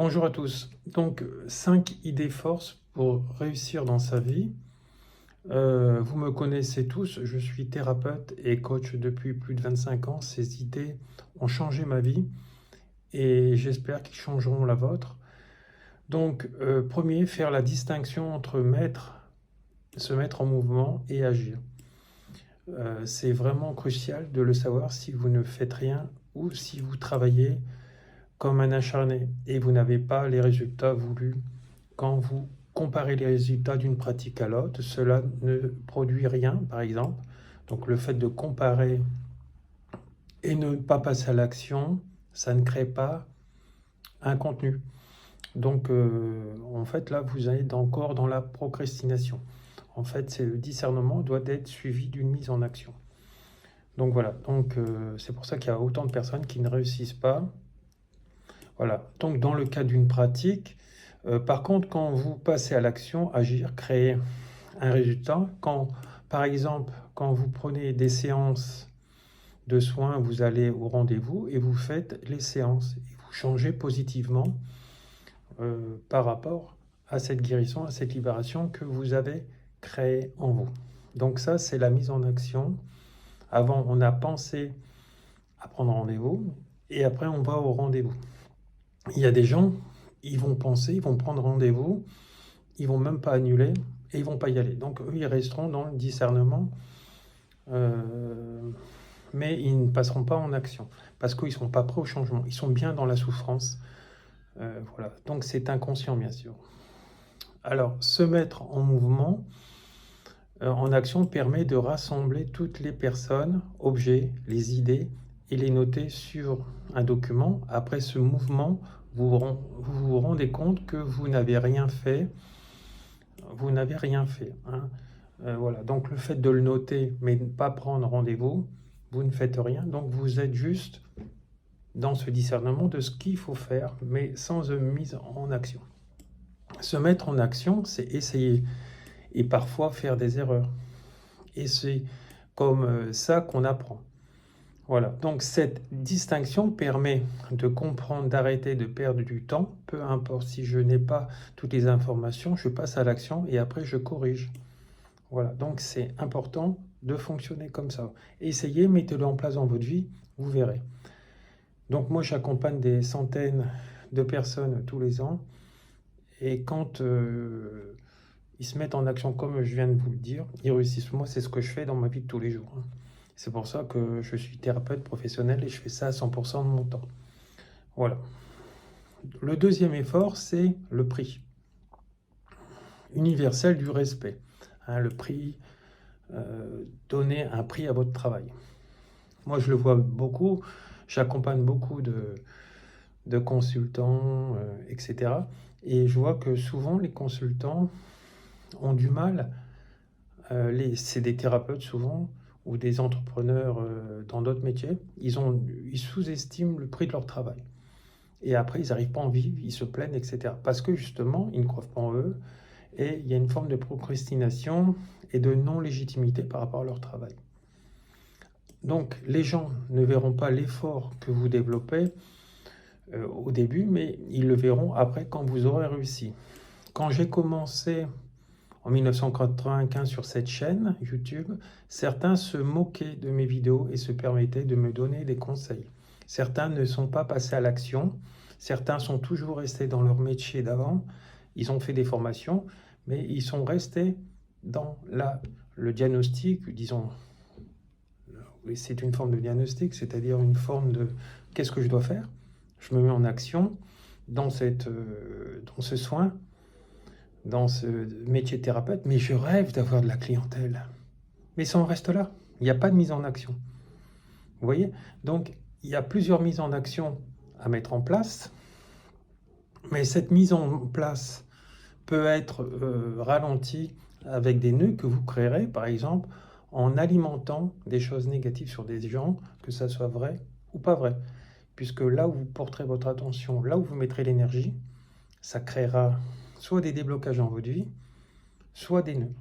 Bonjour à tous. Donc, 5 idées forces pour réussir dans sa vie. Vous me connaissez tous, je suis thérapeute et coach depuis plus de 25 ans. Ces idées ont changé ma vie et j'espère qu'ils changeront la vôtre. Donc, premier, faire la distinction entre se mettre en mouvement et agir. C'est vraiment crucial de le savoir si vous ne faites rien ou si vous travaillez comme un acharné et vous n'avez pas les résultats voulus. Quand vous comparez les résultats d'une pratique à l'autre, cela ne produit rien, par exemple. Donc le fait de comparer et ne pas passer à l'action, ça ne crée pas un contenu. Donc en fait là, vous êtes encore dans la procrastination. En fait, le discernement doit être suivi d'une mise en action. Donc voilà, c'est pour ça qu'il y a autant de personnes qui ne réussissent pas. Voilà, donc dans le cas d'une pratique, par contre, quand vous passez à l'action, agir, créer un résultat, par exemple, quand vous prenez des séances de soins, vous allez au rendez-vous et vous faites les séances et vous changez positivement par rapport à cette guérison, à cette libération que vous avez créée en vous. Donc ça, c'est la mise en action. Avant, on a pensé à prendre rendez-vous et après, on va au rendez-vous. Il y a des gens, ils vont penser, ils vont prendre rendez-vous, ils vont même pas annuler et ils vont pas y aller. Donc eux, ils resteront dans le discernement, mais ils ne passeront pas en action parce qu'ils ne sont pas prêts au changement. Ils sont bien dans la souffrance. Voilà. Donc c'est inconscient, bien sûr. Alors, se mettre en mouvement, en action, permet de rassembler toutes les personnes, objets, les idées et les noter sur un document. Après ce mouvement, vous vous rendez compte que vous n'avez rien fait. Vous n'avez rien fait. Hein. Voilà. Donc le fait de le noter, mais ne pas prendre rendez-vous, vous ne faites rien. Donc vous êtes juste dans ce discernement de ce qu'il faut faire, mais sans mise en action. Se mettre en action, c'est essayer et parfois faire des erreurs. Et c'est comme ça qu'on apprend. Voilà, donc cette distinction permet de comprendre, d'arrêter de perdre du temps, peu importe si je n'ai pas toutes les informations, je passe à l'action et après je corrige. Voilà, donc c'est important de fonctionner comme ça. Essayez, mettez-le en place dans votre vie, vous verrez. Donc moi j'accompagne des centaines de personnes tous les ans et quand ils se mettent en action comme je viens de vous le dire, ils réussissent. Moi c'est ce que je fais dans ma vie de tous les jours. C'est pour ça que je suis thérapeute professionnel et je fais ça à 100% de mon temps. Voilà. Le deuxième effort, c'est le prix. Universel du respect. Hein, le prix, donner un prix à votre travail. Moi, je le vois beaucoup. J'accompagne beaucoup de consultants, etc. Et je vois que souvent, les consultants ont du mal. C'est des thérapeutes souvent ou des entrepreneurs dans d'autres métiers, ils sous-estiment le prix de leur travail. Et après, ils n'arrivent pas à en vivre, ils se plaignent, etc. Parce que justement, ils ne croient pas en eux et il y a une forme de procrastination et de non-légitimité par rapport à leur travail. Donc, les gens ne verront pas l'effort que vous développez au début, mais ils le verront après quand vous aurez réussi. Quand j'ai commencé en 1995 sur cette chaîne YouTube, certains se moquaient de mes vidéos et se permettaient de me donner des conseils. Certains ne sont pas passés à l'action, certains sont toujours restés dans leur métier d'avant, ils ont fait des formations, mais ils sont restés dans le diagnostic, disons, c'est une forme de diagnostic, c'est-à-dire une forme de qu'est-ce que je dois faire? Je me mets en action dans ce soin, dans ce métier de thérapeute, mais je rêve d'avoir de la clientèle. Mais ça en reste là. Il n'y a pas de mise en action. Vous voyez? Donc, il y a plusieurs mises en action à mettre en place, mais cette mise en place peut être ralentie avec des nœuds que vous créerez, par exemple, en alimentant des choses négatives sur des gens, que ça soit vrai ou pas vrai. Puisque là où vous porterez votre attention, là où vous mettrez l'énergie, ça créera soit des déblocages dans votre vie, soit des nœuds.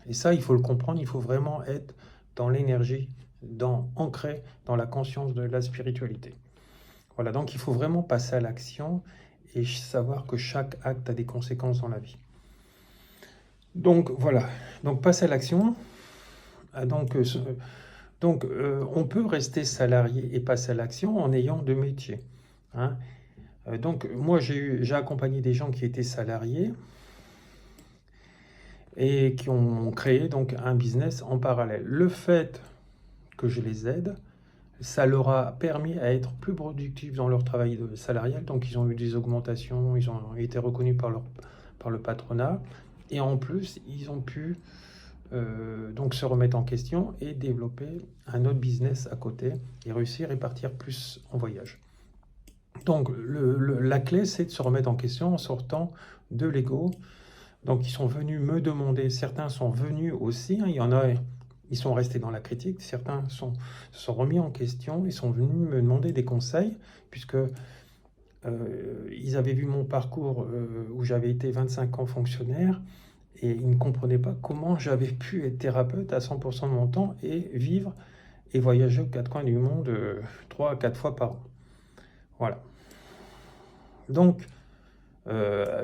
Et ça, il faut le comprendre, il faut vraiment être dans l'énergie, ancré dans la conscience de la spiritualité. Voilà, donc il faut vraiment passer à l'action et savoir que chaque acte a des conséquences dans la vie. Donc voilà, donc passe à l'action. On peut rester salarié et passer à l'action en ayant deux métiers. Hein. Donc moi j'ai accompagné des gens qui étaient salariés et qui ont créé donc un business en parallèle. Le fait que je les aide, ça leur a permis à être plus productifs dans leur travail salarial. Donc ils ont eu des augmentations, ils ont été reconnus par le patronat. Et en plus, ils ont pu donc se remettre en question et développer un autre business à côté et réussir et partir plus en voyage. Donc la clé, c'est de se remettre en question en sortant de l'ego. Donc ils sont venus me demander, certains sont venus aussi, hein, il y en a, ils sont restés dans la critique, certains se sont remis en question, ils sont venus me demander des conseils, puisque ils avaient vu mon parcours où j'avais été 25 ans fonctionnaire, et ils ne comprenaient pas comment j'avais pu être thérapeute à 100% de mon temps et vivre et voyager aux quatre coins du monde 3 à 4 fois par an. Voilà. Donc,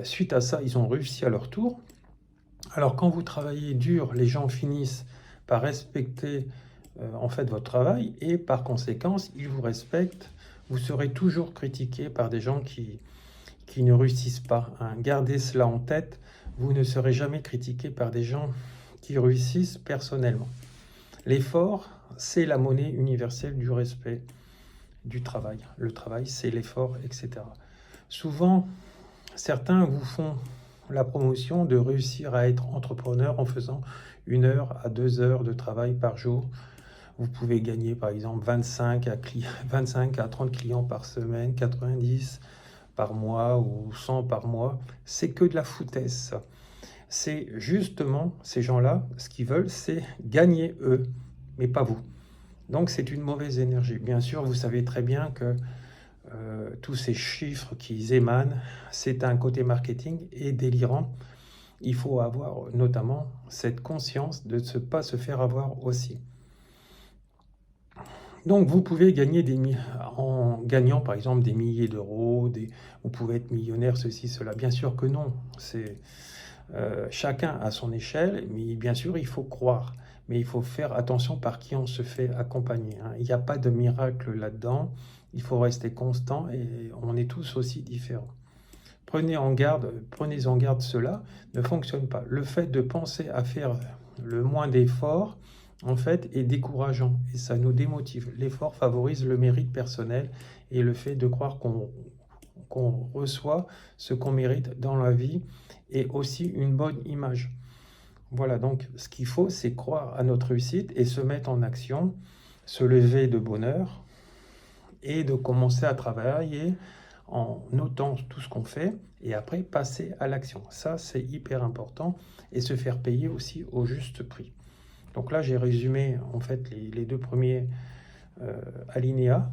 suite à ça, ils ont réussi à leur tour. Alors, quand vous travaillez dur, les gens finissent par respecter en fait votre travail et par conséquence, ils vous respectent. Vous serez toujours critiqué par des gens qui ne réussissent pas. Hein. Gardez cela en tête. Vous ne serez jamais critiqué par des gens qui réussissent personnellement. L'effort, c'est la monnaie universelle du respect du travail. Le travail, c'est l'effort, etc. Souvent, certains vous font la promotion de réussir à être entrepreneur en faisant 1 heure à 2 heures de travail par jour. Vous pouvez gagner par exemple 25 à 30 clients par semaine, 90 par mois ou 100 par mois. C'est que de la foutaise. C'est justement ces gens-là, ce qu'ils veulent, c'est gagner eux, mais pas vous. Donc c'est une mauvaise énergie. Bien sûr, vous savez très bien que tous ces chiffres qui émanent, c'est un côté marketing et délirant. Il faut avoir notamment cette conscience de ne pas se faire avoir aussi. Donc vous pouvez gagner en gagnant par exemple des milliers d'euros, vous pouvez être millionnaire, ceci, cela. Bien sûr que non, c'est chacun à son échelle, mais bien sûr il faut croire. Mais il faut faire attention par qui on se fait accompagner. Hein. Il n'y a pas de miracle là-dedans. Il faut rester constant et on est tous aussi différents. Prenez en garde cela ne fonctionne pas. Le fait de penser à faire le moins d'efforts, en fait, est décourageant et ça nous démotive. L'effort favorise le mérite personnel et le fait de croire qu'on reçoit ce qu'on mérite dans la vie et aussi une bonne image. Voilà, donc ce qu'il faut, c'est croire à notre réussite et se mettre en action, se lever de bonne heure et de commencer à travailler en notant tout ce qu'on fait et après passer à l'action. Ça, c'est hyper important et se faire payer aussi au juste prix. Donc là, j'ai résumé en fait les deux premiers alinéas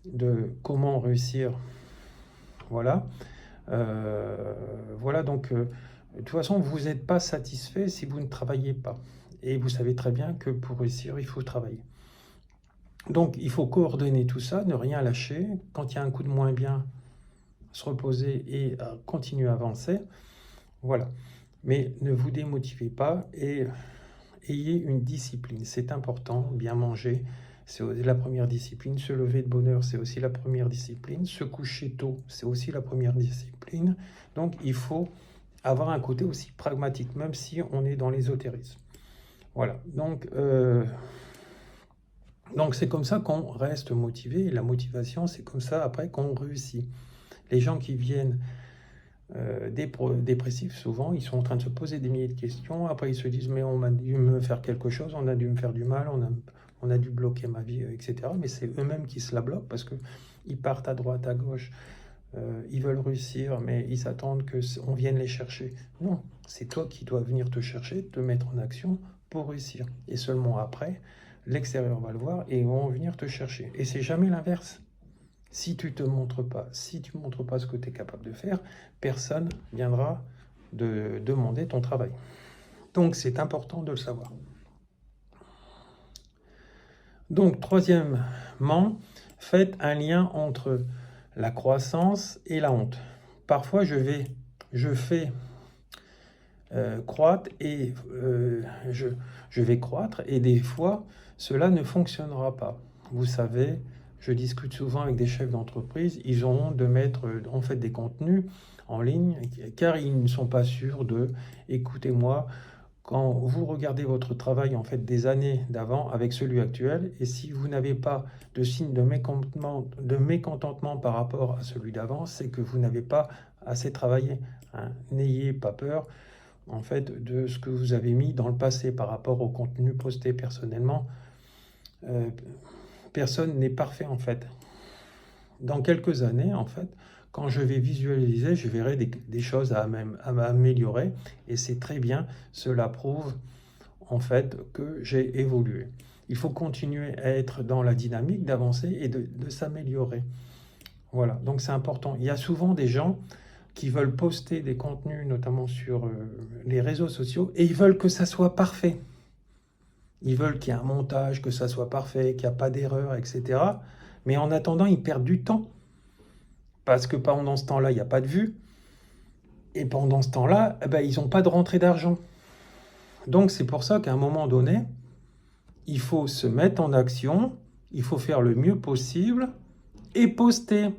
de comment réussir. Voilà. Voilà, donc de toute façon, vous n'êtes pas satisfait si vous ne travaillez pas. Et vous savez très bien que pour réussir, il faut travailler. Donc, il faut coordonner tout ça, ne rien lâcher. Quand il y a un coup de moins bien, se reposer et continuer à avancer. Voilà. Mais ne vous démotivez pas et ayez une discipline. C'est important, bien manger. C'est la première discipline. Se lever de bonne heure, c'est aussi la première discipline. Se coucher tôt, c'est aussi la première discipline. Donc, il faut avoir un côté aussi pragmatique, même si on est dans l'ésotérisme. Voilà, donc c'est comme ça qu'on reste motivé, et la motivation, c'est comme ça après qu'on réussit. Les gens qui viennent dépressifs, souvent, ils sont en train de se poser des milliers de questions, après ils se disent, mais on a dû me faire quelque chose, on a dû me faire du mal, on a dû bloquer ma vie, etc. Mais c'est eux-mêmes qui se la bloquent, parce qu'ils partent à droite, à gauche, ils veulent réussir, mais ils s'attendent qu'on vienne les chercher. Non, c'est toi qui dois venir te chercher, te mettre en action pour réussir. Et seulement après, l'extérieur va le voir et ils vont venir te chercher. Et c'est jamais l'inverse. Si tu te montres pas, si tu montres pas ce que tu es capable de faire, personne viendra de demander ton travail. Donc c'est important de le savoir. Donc troisièmement, faites un lien entre la croissance et la honte. parfois je fais croître et je vais croître et des fois cela ne fonctionnera pas. Vous savez, je discute souvent avec des chefs d'entreprise, ils ont honte de mettre en fait des contenus en ligne car ils ne sont pas sûrs de, écoutez-moi, quand vous regardez votre travail en fait des années d'avant avec celui actuel, et si vous n'avez pas de signe de mécontentement par rapport à celui d'avant, c'est que vous n'avez pas assez travaillé. Hein. N'ayez pas peur en fait de ce que vous avez mis dans le passé par rapport au contenu posté personnellement. Personne n'est parfait en fait. Dans quelques années en fait, quand je vais visualiser, je verrai des choses à m'améliorer et c'est très bien, cela prouve en fait que j'ai évolué. Il faut continuer à être dans la dynamique, d'avancer et de s'améliorer. Voilà, donc c'est important. Il y a souvent des gens qui veulent poster des contenus, notamment sur les réseaux sociaux, et ils veulent que ça soit parfait. Ils veulent qu'il y ait un montage, que ça soit parfait, qu'il n'y a pas d'erreur, etc. Mais en attendant, ils perdent du temps. Parce que pendant ce temps-là, il n'y a pas de vue. Et pendant ce temps-là, ils n'ont pas de rentrée d'argent. Donc c'est pour ça qu'à un moment donné, il faut se mettre en action, il faut faire le mieux possible et poster.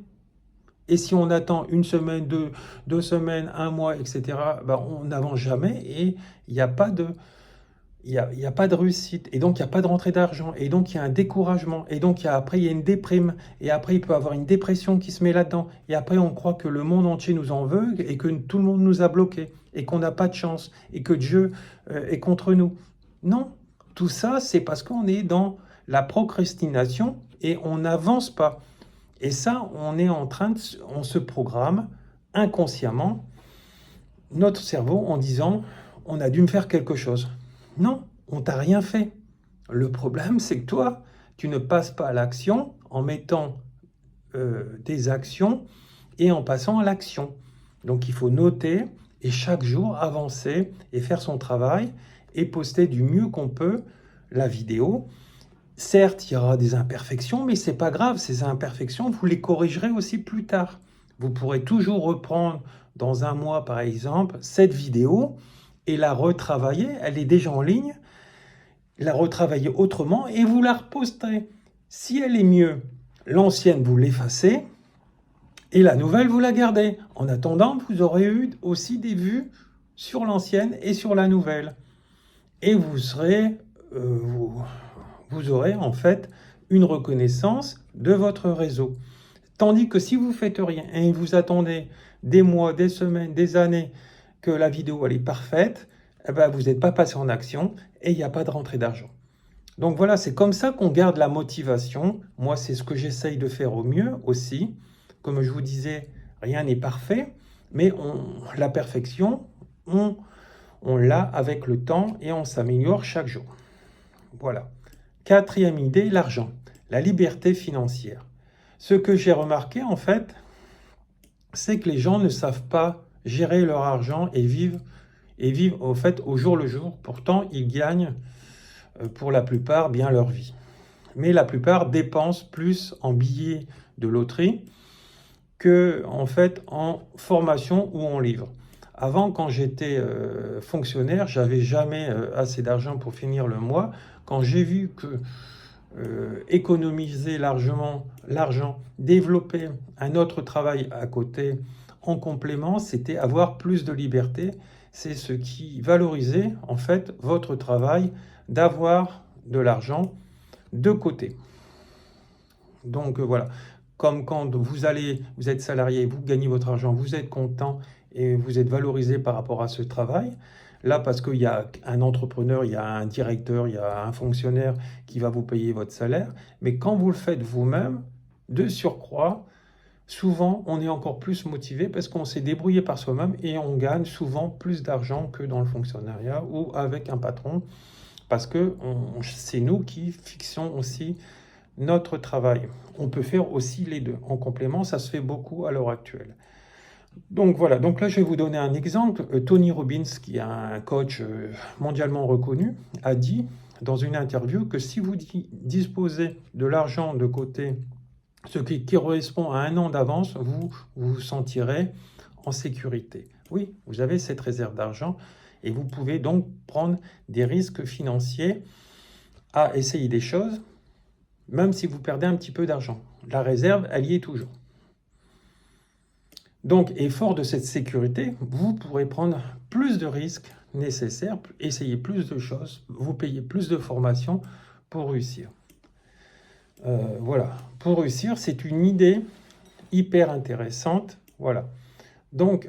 Et si on attend une semaine, deux semaines, un mois, etc., on n'avance jamais et il n'y a pas de... Il y a pas de réussite, et donc il n'y a pas de rentrée d'argent, et donc il y a un découragement, et donc après il y a une déprime, et après il peut y avoir une dépression qui se met là-dedans, et après on croit que le monde entier nous en veut, et que tout le monde nous a bloqués, et qu'on n'a pas de chance, et que Dieu est contre nous. Non, tout ça c'est parce qu'on est dans la procrastination, et on n'avance pas. Et ça, on se programme inconsciemment notre cerveau en disant, on a dû me faire quelque chose. Non, on t'a rien fait. Le problème, c'est que toi, tu ne passes pas à l'action en mettant des actions et en passant à l'action. Donc, il faut noter et chaque jour avancer et faire son travail et poster du mieux qu'on peut la vidéo. Certes, il y aura des imperfections, mais c'est pas grave. Ces imperfections, vous les corrigerez aussi plus tard. Vous pourrez toujours reprendre dans un mois, par exemple, cette vidéo et la retravailler, elle est déjà en ligne, la retravailler autrement et vous la reposterez. Si elle est mieux, l'ancienne, vous l'effacez et la nouvelle, vous la gardez. En attendant, vous aurez eu aussi des vues sur l'ancienne et sur la nouvelle. Et vous aurez en fait une reconnaissance de votre réseau. Tandis que si vous ne faites rien et vous attendez des mois, des semaines, des années que la vidéo elle est parfaite, vous n'êtes pas passé en action et il n'y a pas de rentrée d'argent. Donc voilà, c'est comme ça qu'on garde la motivation. Moi, c'est ce que j'essaye de faire au mieux aussi. Comme je vous disais, rien n'est parfait, mais la perfection, on l'a avec le temps et on s'améliore chaque jour. Voilà. Quatrième idée, l'argent, la liberté financière. Ce que j'ai remarqué en fait, c'est que les gens ne savent pas gérer leur argent et vivent au fait au jour le jour. Pourtant, ils gagnent pour la plupart bien leur vie. Mais la plupart dépensent plus en billets de loterie que en fait en formation ou en livres. Avant, quand j'étais fonctionnaire, j'avais jamais assez d'argent pour finir le mois. Quand j'ai vu que économiser largement l'argent, développer un autre travail à côté en complément, c'était avoir plus de liberté. C'est ce qui valorisait en fait votre travail, d'avoir de l'argent de côté. Donc voilà, comme quand vous êtes salarié, vous gagnez votre argent, vous êtes content et vous êtes valorisé par rapport à ce travail. Là, parce qu'il y a un entrepreneur, il y a un directeur, il y a un fonctionnaire qui va vous payer votre salaire. Mais quand vous le faites vous-même, de surcroît, souvent, on est encore plus motivé parce qu'on s'est débrouillé par soi-même et on gagne souvent plus d'argent que dans le fonctionnariat ou avec un patron parce que c'est nous qui fixons aussi notre travail. On peut faire aussi les deux. En complément, ça se fait beaucoup à l'heure actuelle. Donc voilà, donc là je vais vous donner un exemple. Tony Robbins, qui est un coach mondialement reconnu, a dit dans une interview que si vous disposez de l'argent de côté, ce qui correspond à un an d'avance, vous vous sentirez en sécurité. Oui, vous avez cette réserve d'argent et vous pouvez donc prendre des risques financiers à essayer des choses, même si vous perdez un petit peu d'argent. La réserve, elle y est toujours. Donc, et fort de cette sécurité, vous pourrez prendre plus de risques nécessaires, essayer plus de choses, vous payer plus de formations pour réussir. Voilà, pour réussir, c'est une idée hyper intéressante. Voilà. Donc,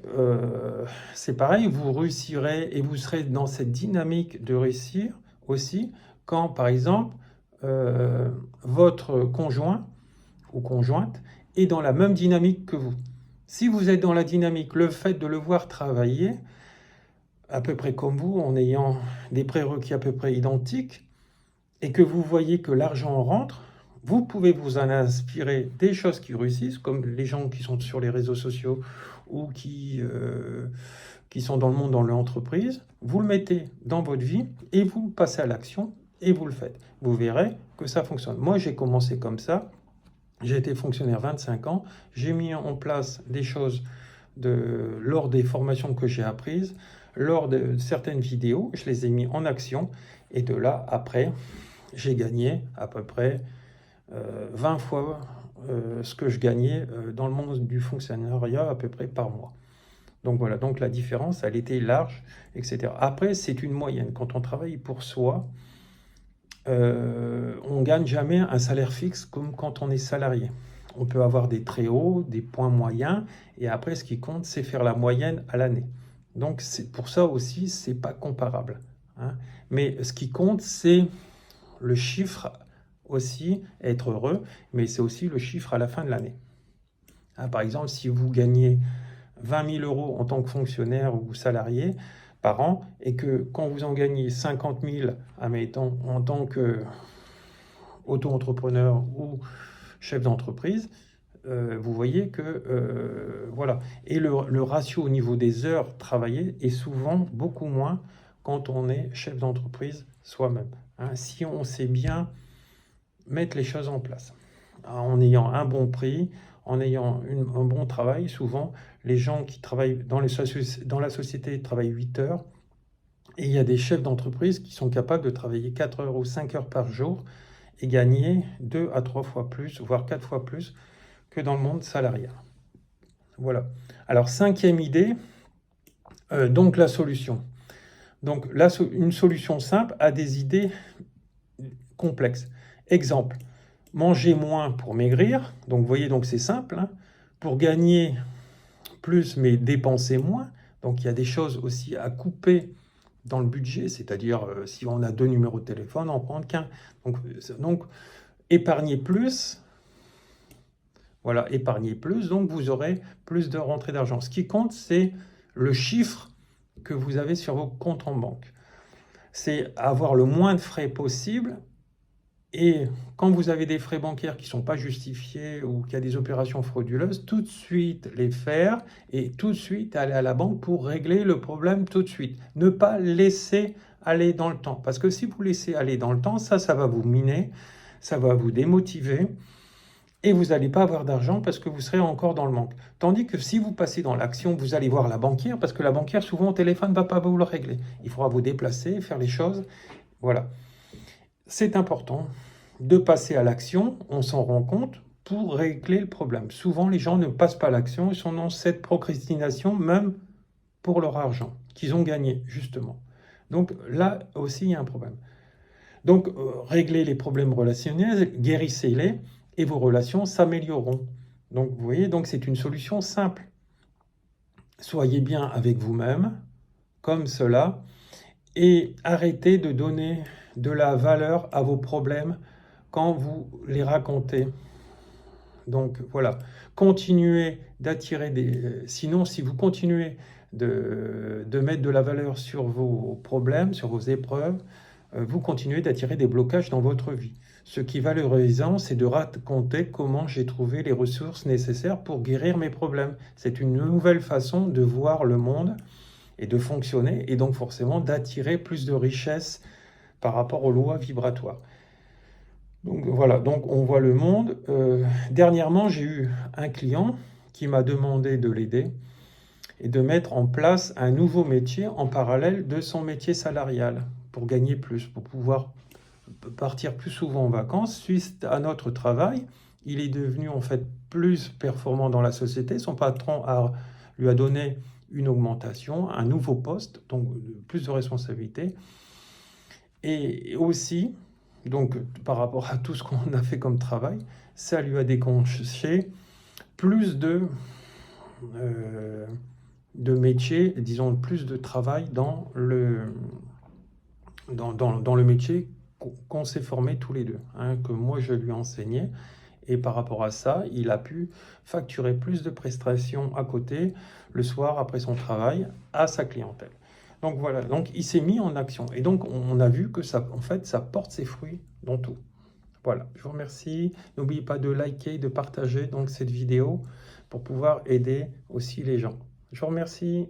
c'est pareil, vous réussirez et vous serez dans cette dynamique de réussir aussi quand, par exemple, votre conjoint ou conjointe est dans la même dynamique que vous. Si vous êtes dans la dynamique, le fait de le voir travailler à peu près comme vous, en ayant des prérequis à peu près identiques, et que vous voyez que l'argent rentre, vous pouvez vous en inspirer des choses qui réussissent, comme les gens qui sont sur les réseaux sociaux ou qui sont dans le monde, dans l'entreprise. Vous le mettez dans votre vie et vous passez à l'action et vous le faites. Vous verrez que ça fonctionne. Moi, j'ai commencé comme ça. J'ai été fonctionnaire 25 ans. J'ai mis en place des choses lors des formations que j'ai apprises, lors de certaines vidéos. Je les ai mis en action. Et de là, après, j'ai gagné à peu près 20 fois ce que je gagnais dans le monde du fonctionnariat à peu près par mois. Donc voilà, donc la différence, elle était large, etc. Après, c'est une moyenne. Quand on travaille pour soi, on ne gagne jamais un salaire fixe comme quand on est salarié. On peut avoir des très hauts, des points moyens, et après, ce qui compte, c'est faire la moyenne à l'année. Donc, c'est pour ça aussi, c'est pas comparable, hein. Mais ce qui compte, c'est le chiffre aussi, être heureux, mais c'est aussi le chiffre à la fin de l'année. Hein, par exemple, si vous gagnez 20 000 euros en tant que fonctionnaire ou salarié par an, et que quand vous en gagnez 50 000, admettons, en tant qu'auto-entrepreneur ou chef d'entreprise, vous voyez que, voilà. Et le ratio au niveau des heures travaillées est souvent beaucoup moins quand on est chef d'entreprise soi-même. Hein, si on sait bien mettre les choses en place, en ayant un bon prix, en ayant un bon travail, souvent, les gens qui travaillent dans la société travaillent 8 heures, et il y a des chefs d'entreprise qui sont capables de travailler 4 heures ou 5 heures par jour et gagner 2 à 3 fois plus, voire 4 fois plus que dans le monde salarial. Voilà. Alors, cinquième idée, donc la solution. Donc, une solution simple a des idées complexes. Exemple, manger moins pour maigrir. Donc, vous voyez, donc c'est simple, hein. Pour gagner plus, mais dépenser moins. Donc, il y a des choses aussi à couper dans le budget, c'est-à-dire si on a 2 numéros de téléphone, en prendre qu'un. Donc, épargner plus. Voilà, épargner plus, donc vous aurez plus de rentrée d'argent. Ce qui compte, c'est le chiffre que vous avez sur vos comptes en banque. C'est avoir le moins de frais possible. Et quand vous avez des frais bancaires qui ne sont pas justifiés ou qu'il y a des opérations frauduleuses, tout de suite les faire et tout de suite aller à la banque pour régler le problème tout de suite. Ne pas laisser aller dans le temps. Parce que si vous laissez aller dans le temps, ça va vous miner, ça va vous démotiver et vous n'allez pas avoir d'argent parce que vous serez encore dans le manque. Tandis que si vous passez dans l'action, vous allez voir la banquière parce que la banquière, souvent au téléphone, ne va pas vous le régler. Il faudra vous déplacer, faire les choses. Voilà. C'est important de passer à l'action, on s'en rend compte, pour régler le problème. Souvent, les gens ne passent pas à l'action, ils sont dans cette procrastination, même pour leur argent, qu'ils ont gagné, justement. Donc là aussi, il y a un problème. Donc, réglez les problèmes relationnels, guérissez-les, et vos relations s'amélioreront. Donc, vous voyez, donc c'est une solution simple. Soyez bien avec vous-même, comme cela, et arrêtez de donner de la valeur à vos problèmes quand vous les racontez. Donc voilà, continuez d'attirer sinon, si vous continuez de mettre de la valeur sur vos problèmes, sur vos épreuves, vous continuez d'attirer des blocages dans votre vie. Ce qui est valorisant, c'est de raconter comment j'ai trouvé les ressources nécessaires pour guérir mes problèmes. C'est une nouvelle façon de voir le monde et de fonctionner, et donc forcément d'attirer plus de richesse par rapport aux lois vibratoires. Donc voilà, donc on voit le monde. Dernièrement, j'ai eu un client qui m'a demandé de l'aider. et de mettre en place un nouveau métier en parallèle de son métier salarial pour gagner plus, pour pouvoir partir plus souvent en vacances. Suite à notre travail, il est devenu en fait plus performant dans la société. Son patron lui a donné une augmentation, un nouveau poste, donc plus de responsabilités. Et aussi, donc par rapport à tout ce qu'on a fait comme travail, ça lui a déclenché plus de métiers, disons plus de travail dans le métier qu'on s'est formé tous les deux, hein, que moi je lui ai enseigné. Et par rapport à ça, il a pu facturer plus de prestations à côté, le soir après son travail, à sa clientèle. Donc voilà, donc il s'est mis en action. Et donc on a vu que ça, en fait, ça porte ses fruits dans tout. Voilà, je vous remercie. N'oubliez pas de liker, de partager donc cette vidéo pour pouvoir aider aussi les gens. Je vous remercie.